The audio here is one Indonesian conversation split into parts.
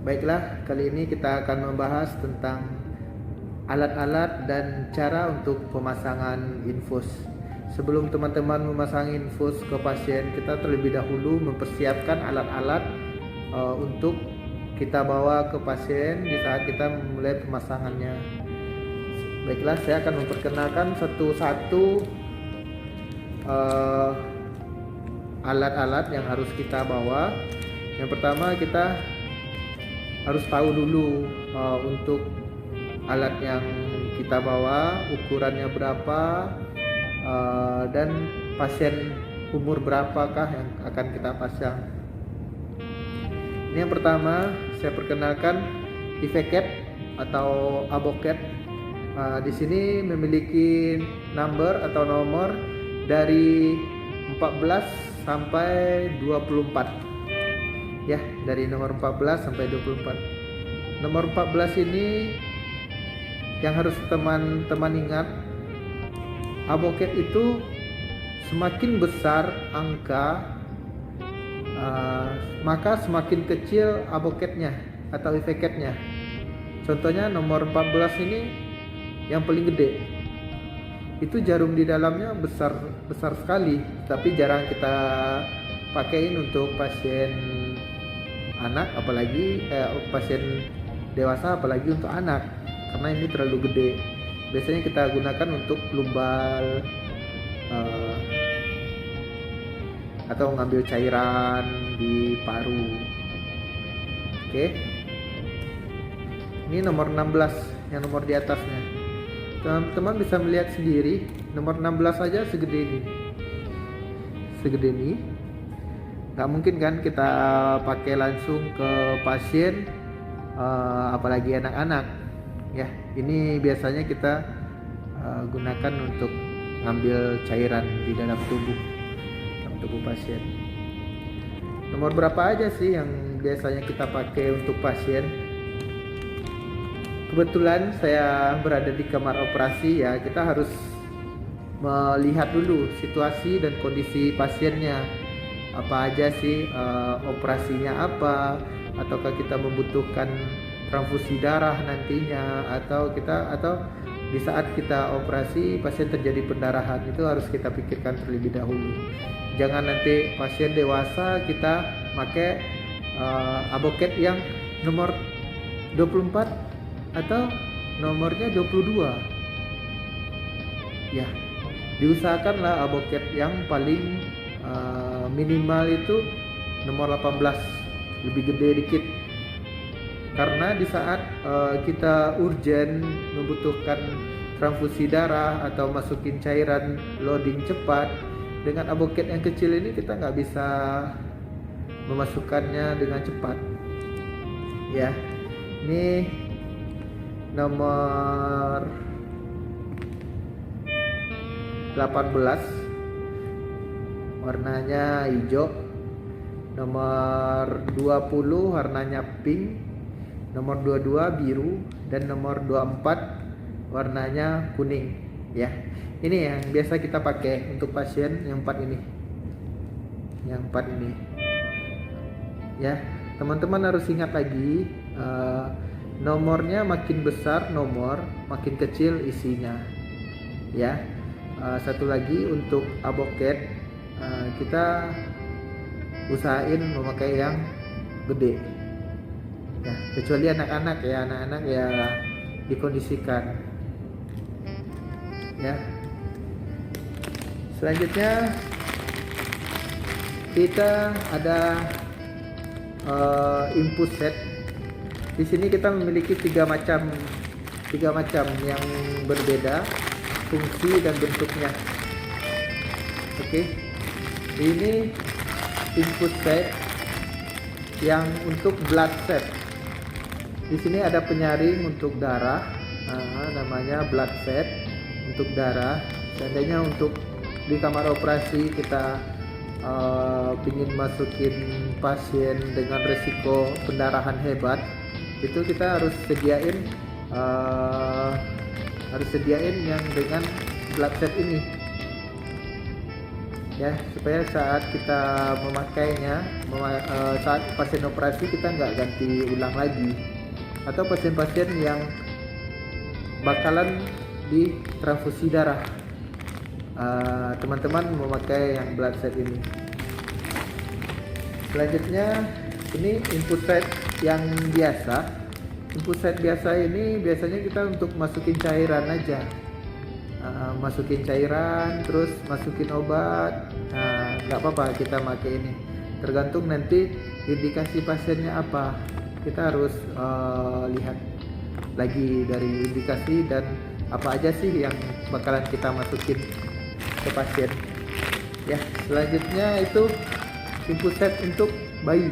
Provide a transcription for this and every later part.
Baiklah, kali ini kita akan membahas tentang alat-alat dan cara untuk pemasangan infus. Sebelum teman-teman memasang infus ke pasien, kita terlebih dahulu mempersiapkan alat-alat untuk kita bawa ke pasien di saat kita memulai pemasangannya. Baiklah, saya akan memperkenalkan satu-satu alat-alat yang harus kita bawa. Yang pertama, kita harus tahu dulu untuk alat yang kita bawa ukurannya berapa dan pasien umur berapakah yang akan kita pasang. Ini yang pertama, saya perkenalkan Iveket atau Aboket. Di sini memiliki number atau nomor dari 14 sampai 24. Ya, dari nomor 14 sampai 24. Nomor 14 ini yang harus teman-teman ingat, Aboket itu semakin besar angka maka semakin kecil aboketnya atau Iveketnya. Contohnya nomor 14 ini yang paling gede. Itu jarum di dalamnya besar sekali, tapi jarang kita pakaiin untuk pasien anak, apalagi pasien dewasa, apalagi untuk anak, karena ini terlalu gede. Biasanya kita gunakan untuk lumbal atau ngambil cairan di paru. Oke. Ini nomor 16, yang nomor di atasnya. Teman-teman bisa melihat sendiri, nomor 16 aja segede ini. Segede ini. Gak mungkin kan kita pakai langsung ke pasien, apalagi anak-anak. Ya, ini biasanya kita gunakan untuk ngambil cairan di dalam tubuh pasien. Nomor berapa aja sih yang biasanya kita pakai untuk pasien? Kebetulan saya berada di kamar operasi, ya kita harus melihat dulu situasi dan kondisi pasiennya. Apa aja sih operasinya apa, ataukah kita membutuhkan transfusi darah nantinya, atau di saat kita operasi pasien terjadi pendarahan. Itu harus kita pikirkan terlebih dahulu. Jangan nanti pasien dewasa kita pakai aboket yang nomor 24 atau nomornya 22. Ya, diusahakanlah aboket yang paling minimal itu nomor 18, lebih gede dikit, karena di saat kita urgen membutuhkan transfusi darah atau masukin cairan loading cepat, dengan aboket yang kecil ini kita nggak bisa memasukkannya dengan cepat. Ya, ini nomor 18 warnanya hijau, nomor 20 warnanya pink, nomor 22 biru, dan nomor 24 warnanya kuning. Ya, ini yang biasa kita pakai untuk pasien yang 4 ini. Yang 4 ini. Ya, teman-teman harus ingat lagi, nomornya makin besar nomor, makin kecil isinya. Ya. Satu lagi untuk aboket, kita usahain memakai yang gede. Ya, kecuali anak-anak ya dikondisikan. Ya. Selanjutnya kita ada infus set. Di sini kita memiliki tiga macam yang berbeda fungsi dan bentuknya. Oke. Ini infus set yang untuk blood set. Di sini ada penyaring untuk darah, namanya blood set untuk darah. Seandainya untuk di kamar operasi kita ingin masukin pasien dengan resiko pendarahan hebat, itu kita harus sediain yang dengan blood set ini. ya, supaya saat kita memakainya, saat pasien operasi kita nggak ganti ulang lagi. Atau pasien-pasien yang bakalan ditransfusi darah, teman-teman memakai yang blood set ini. Selanjutnya ini input set yang biasa. Input set biasa ini biasanya kita untuk masukin cairan aja, masukin cairan terus masukin obat. Nggak apa-apa kita pakai ini, tergantung nanti indikasi pasiennya apa. Kita harus lihat lagi dari indikasi dan apa aja sih yang bakalan kita masukin ke pasien. Ya, selanjutnya itu input set untuk bayi.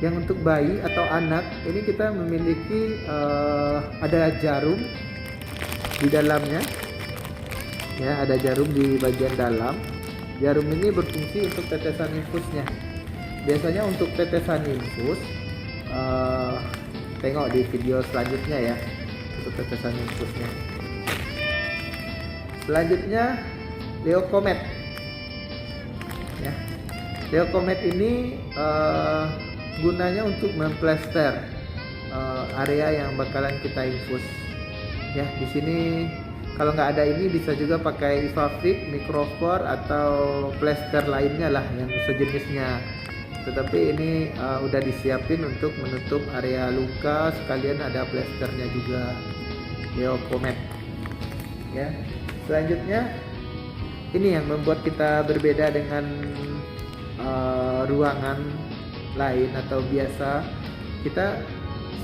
Yang untuk bayi atau anak ini kita memiliki ada jarum di dalamnya, ya, ada jarum di bagian dalam. Jarum ini berfungsi untuk tetesan infusnya. Biasanya untuk tetesan infus, tengok di video selanjutnya ya, untuk tetesan infusnya. Selanjutnya Leokomet, ya. Leokomet ini gunanya untuk memplester area yang bakalan kita infus. Ya, di sini kalau nggak ada ini bisa juga pakai Ivafix, Microfor atau plester lainnya lah yang sejenisnya. Tetapi ini udah disiapin untuk menutup area luka, sekalian ada plesternya juga. Leokomet. Ya. Selanjutnya ini yang membuat kita berbeda dengan ruangan lain atau biasa. Kita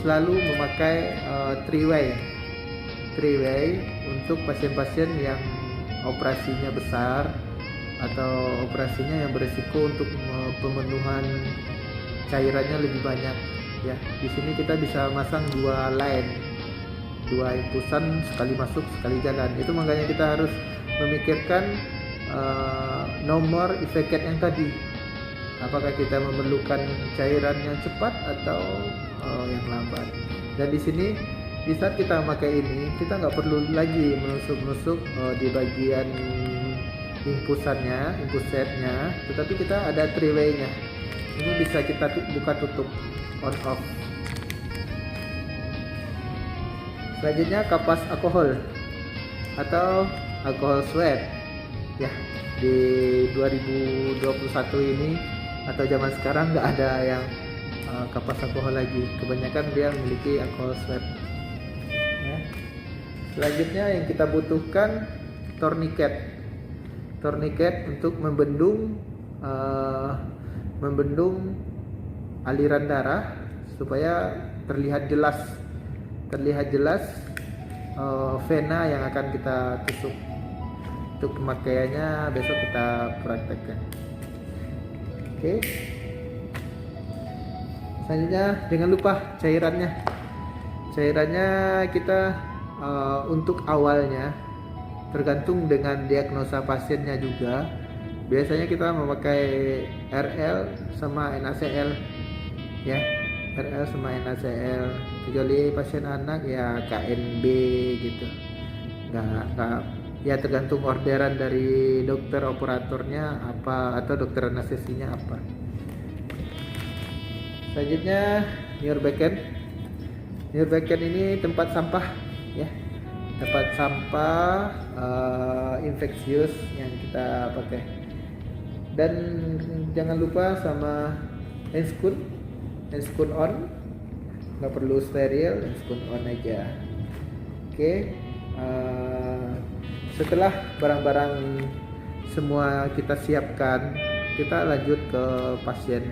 selalu memakai three way untuk pasien-pasien yang operasinya besar atau operasinya yang berisiko untuk pemenuhan cairannya lebih banyak. Ya, di sini kita bisa masang dua infusan, sekali masuk sekali jalan. Itu makanya kita harus memikirkan nomor efeket yang tadi. Apakah kita memerlukan cairan yang cepat atau yang lambat. Dan di sini di saat kita memakai ini, kita nggak perlu lagi menusuk-nusuk di bagian infusannya, infus setnya, tetapi kita ada three way-nya. Ini bisa kita buka tutup, on off. Selanjutnya kapas alkohol atau alkohol swab. Ya, di 2021 ini atau zaman sekarang nggak ada yang kapas alkohol lagi. Kebanyakan dia memiliki alkohol swab. Ya. Selanjutnya yang kita butuhkan tourniquet untuk membendung aliran darah supaya terlihat jelas vena yang akan kita tusuk. Untuk pemakaiannya besok kita praktekkan. Oke. Selanjutnya jangan lupa cairannya kita untuk awalnya tergantung dengan diagnosa pasiennya juga. Biasanya kita memakai RL sama NaCl, ya, RL sama NaCl. Kecuali pasien anak ya KNB gitu. Nggak, ya tergantung orderan dari dokter operatornya apa atau dokter anestesinya apa. Selanjutnya Nurbecken ini tempat sampah, ya, tempat sampah infeksius yang kita pakai. Dan jangan lupa sama handscoon on, nggak perlu steril, handscoon on aja. Oke. Setelah barang-barang semua kita siapkan, kita lanjut ke pasien.